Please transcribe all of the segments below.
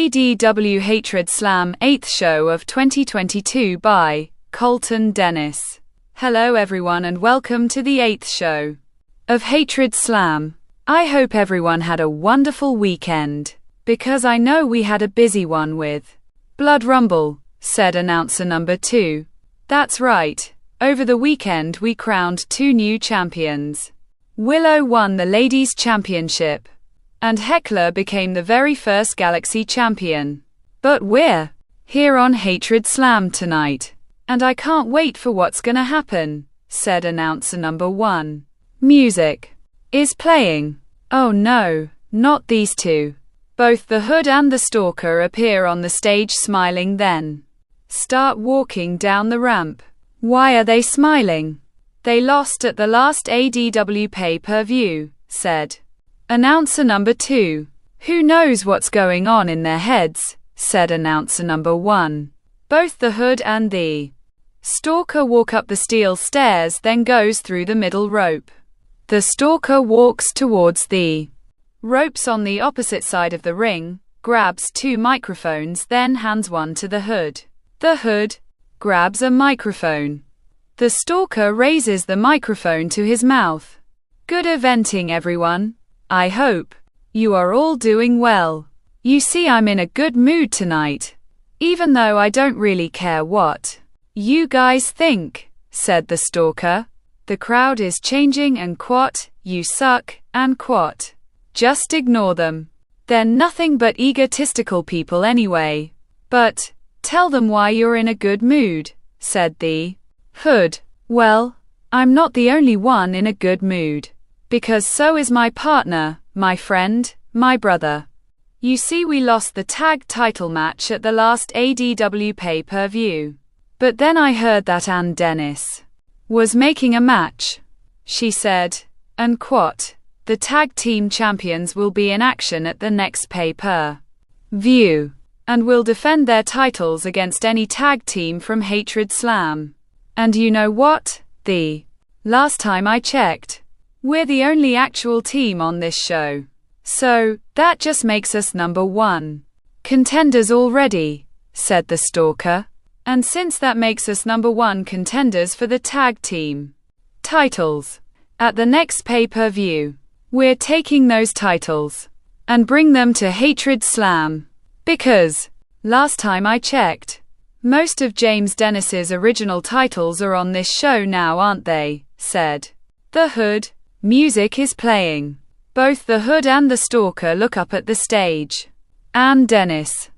ADW Hatred Slam 8th show of 2022 by Colton Dennis. Hello everyone and welcome to the 8th show of Hatred Slam. I hope everyone had a wonderful weekend, because I know we had a busy one with Blood Rumble, said announcer number 2. That's right, over the weekend we crowned 2 new champions. Willow won the Ladies' Championship, and Heckler became the very first Galaxy champion. But we're here on Hatred Slam tonight, and I can't wait for what's gonna happen, said announcer number 1. Music is playing. Oh no, not these two. Both the Hood and the Stalker appear on the stage smiling, then start walking down the ramp. Why are they smiling? They lost at the last ADW pay-per-view, said announcer number 2. Who knows what's going on in their heads, said announcer number 1. Both the Hood and the Stalker walk up the steel stairs, then goes through the middle rope. The Stalker walks towards the ropes on the opposite side of the ring, grabs 2 microphones, then hands one to the Hood. The Hood grabs a microphone. The Stalker raises the microphone to his mouth. Good eventing everyone. I hope you are all doing well. You see, I'm in a good mood tonight, even though I don't really care what you guys think, said the Stalker. The crowd is changing and quat, you suck, and quat. Just ignore them. They're nothing but egotistical people anyway. But tell them why you're in a good mood, said the Hood. Well, I'm not the only one in a good mood, because so is my partner, my friend, my brother. You see, we lost the tag title match at the last ADW pay-per-view. But then I heard that Ann Dennis was making a match. She said, and quote, the tag team champions will be in action at the next pay-per-view, and will defend their titles against any tag team from Hatred Slam. And you know what? The last time I checked, we're the only actual team on this show. So, that just makes us number 1 contenders already, said the Stalker. And since that makes us number 1 contenders for the tag team titles at the next pay-per-view, we're taking those titles and bring them to Hatred Slam. Because, last time I checked, most of James Dennis's original titles are on this show now, aren't they? Said the Hood. Music is playing. Both the Hood and the Stalker look up at the stage. Ann Dennis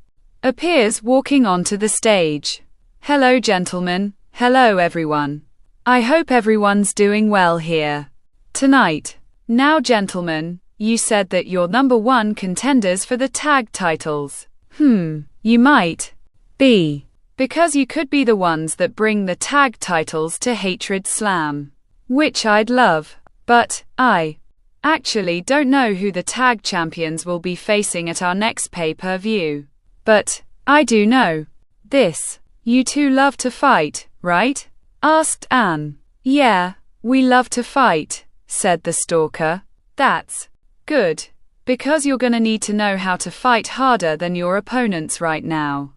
appears walking onto the stage. Hello gentlemen, hello everyone. I hope everyone's doing well here tonight. Now gentlemen, you said that you're number 1 contenders for the tag titles. You might be, because you could be the ones that bring the tag titles to Hatred Slam, which I'd love. But I actually don't know who the tag champions will be facing at our next pay-per-view. But I do know this. You two love to fight, right? Asked Ann. Yeah, we love to fight, said the Stalker. That's good, because you're gonna need to know how to fight harder than your opponents right now.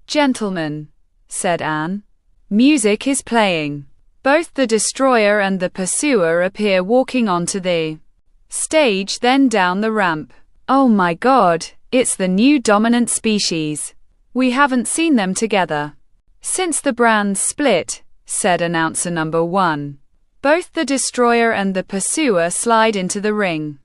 Gentlemen, said Ann. Music is playing. Both the Destroyer and the Pursuer appear walking onto the stage, then down the ramp. Oh my god, it's the new dominant species. We haven't seen them together since the brands split, said announcer number 1. Both the Destroyer and the Pursuer slide into the ring.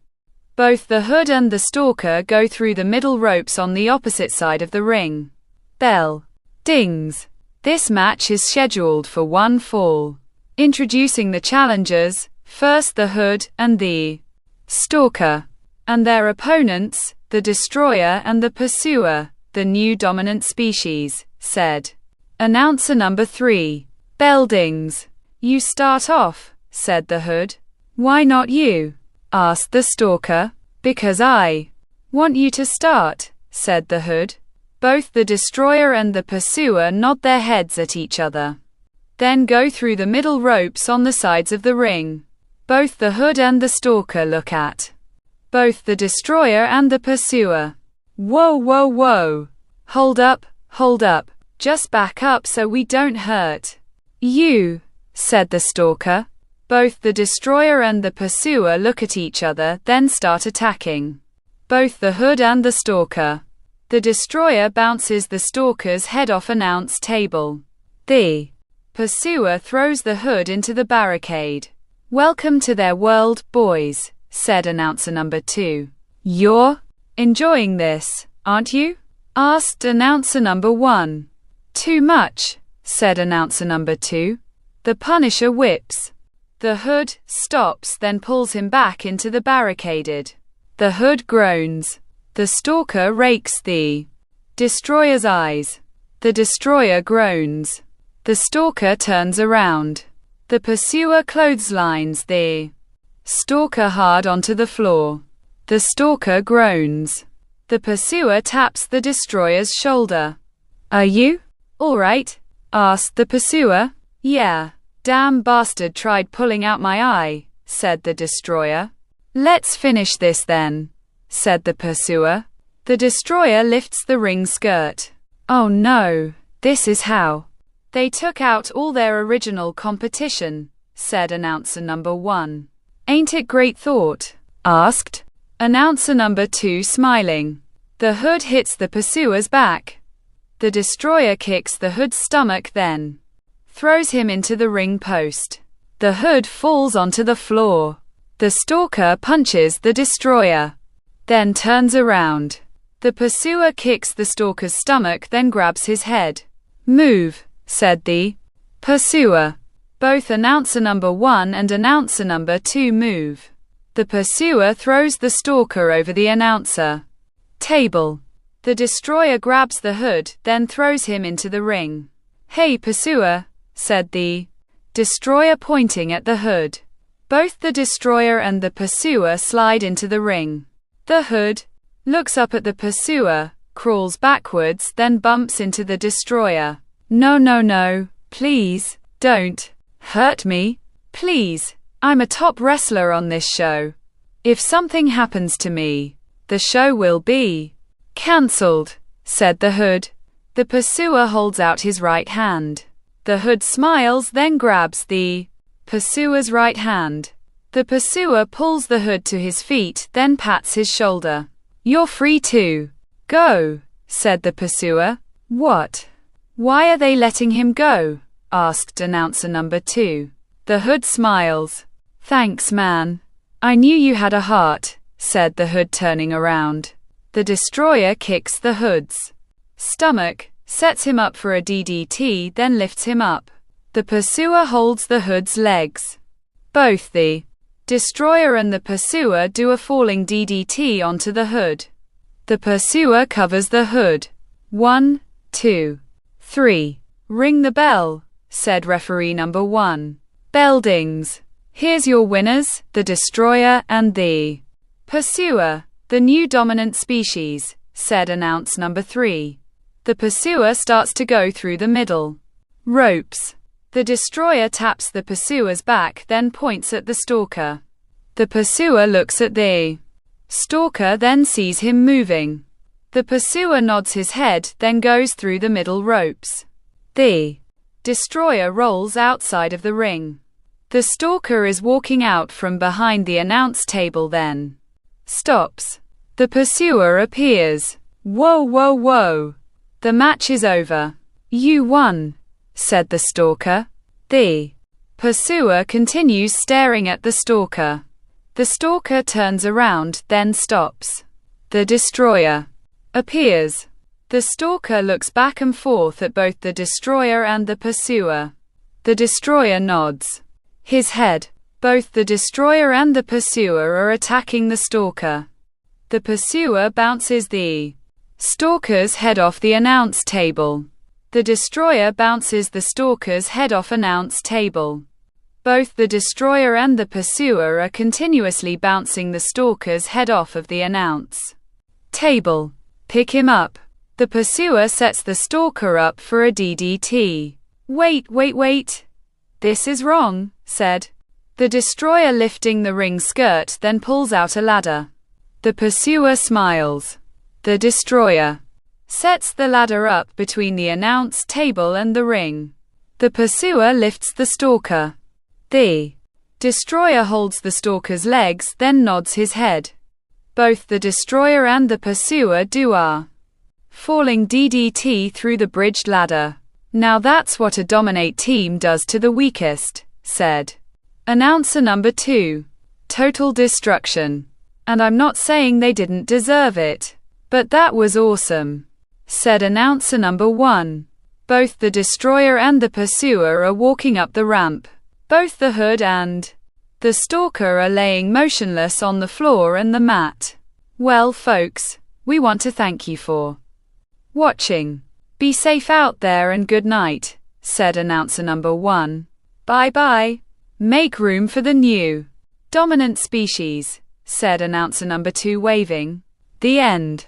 Both the Hood and the Stalker go through the middle ropes on the opposite side of the ring. Bell dings. This match is scheduled for 1 fall. Introducing the challengers, first the Hood and the Stalker, and their opponents, the Destroyer and the Pursuer, the new dominant species, said announcer number 3. Bell dings. You start off, said the Hood. Why not you? Asked the Stalker. Because I want you to start, said the Hood. Both the Destroyer and the Pursuer nod their heads at each other, then go through the middle ropes on the sides of the ring. Both the Hood and the Stalker look at both the Destroyer and the Pursuer. Whoa, whoa, whoa. Hold up, hold up. Just back up so we don't hurt you, said the stalker. Both the destroyer and the pursuer look at each other, then start attacking both the hood and the stalker. The destroyer bounces the stalker's head off announce table. The pursuer throws the hood into the barricade. Welcome to their world, boys, said announcer number 2. You're enjoying this, aren't you? Asked announcer number 1. Too much, said announcer number 2. The Punisher whips the hood, stops, then pulls him back into the barricaded. The hood groans. The stalker rakes the destroyer's eyes. The destroyer groans. The stalker turns around. The pursuer clotheslines the stalker hard onto the floor. The stalker groans. The pursuer taps the destroyer's shoulder. Are you all right? Asked the pursuer. Yeah. Damn bastard tried pulling out my eye, said the destroyer. Let's finish this then, said the pursuer. The destroyer lifts the ring skirt. Oh no, this is how they took out all their original competition, said announcer number 1. Ain't it great thought? Asked announcer number 2 smiling. The hood hits the pursuer's back. The destroyer kicks the hood's stomach, then throws him into the ring post. The hood falls onto the floor. The stalker punches the destroyer, then turns around. The pursuer kicks the stalker's stomach, then grabs his head. Move, said the pursuer. Both announcer number 1 and announcer number 2 move. The pursuer throws the stalker over the announcer table. The destroyer grabs the hood, then throws him into the ring. Hey pursuer, said the destroyer pointing at the hood. Both the destroyer and the pursuer slide into the ring. The hood looks up at the pursuer, crawls backwards, then bumps into the destroyer. No, no, no, please, don't hurt me, please. I'm a top wrestler on this show. If something happens to me, the show will be cancelled, said the hood. The pursuer holds out his right hand. The hood smiles, then grabs the pursuer's right hand. The pursuer pulls the hood to his feet, then pats his shoulder. You're free to go, said the pursuer. What? Why are they letting him go? Asked announcer number 2. The hood smiles. Thanks, man. I knew you had a heart, said the hood turning around. The destroyer kicks the hood's stomach, sets him up for a DDT, then lifts him up. The pursuer holds the hood's legs. Both the destroyer and the pursuer do a falling DDT onto the hood. The pursuer covers the hood. 1, 2, 3. Ring the bell, said referee number 1. Bell dings. Here's your winners, the destroyer and the pursuer, the new dominant species, said announce number 3. The pursuer starts to go through the middle ropes. The destroyer taps the pursuer's back, then points at the stalker. The pursuer looks at the stalker, then sees him moving. The pursuer nods his head, then goes through the middle ropes. The destroyer rolls outside of the ring. The stalker is walking out from behind the announce table, then stops. The pursuer appears. Whoa, whoa, whoa. The match is over. You won, said the stalker. The pursuer continues staring at the stalker. The stalker turns around, then stops. The destroyer appears. The stalker looks back and forth at both the destroyer and the pursuer. The destroyer nods his head. Both the destroyer and the pursuer are attacking the stalker. The pursuer bounces the stalker's head off the announce table. The destroyer bounces the stalker's head off announce table. Both the destroyer and the pursuer are continuously bouncing the stalker's head off of the announce table. Pick him up. The pursuer sets the stalker up for a DDT. Wait, wait, wait. This is wrong, said the destroyer, lifting the ring skirt, then pulls out a ladder. The pursuer smiles. The destroyer sets the ladder up between the announce table and the ring. The pursuer lifts the stalker. The destroyer holds the stalker's legs, then nods his head. Both the destroyer and the pursuer do a falling DDT through the bridged ladder. Now that's what a dominate team does to the weakest, said announcer number 2. Total destruction. And I'm not saying they didn't deserve it. But that was awesome, said announcer number 1. Both the destroyer and the pursuer are walking up the ramp. Both the hood and the stalker are laying motionless on the floor and the mat. Well, folks, we want to thank you for watching. Be safe out there and good night, said announcer number 1. Bye bye. Make room for the new dominant species, said announcer number 2, waving. The end.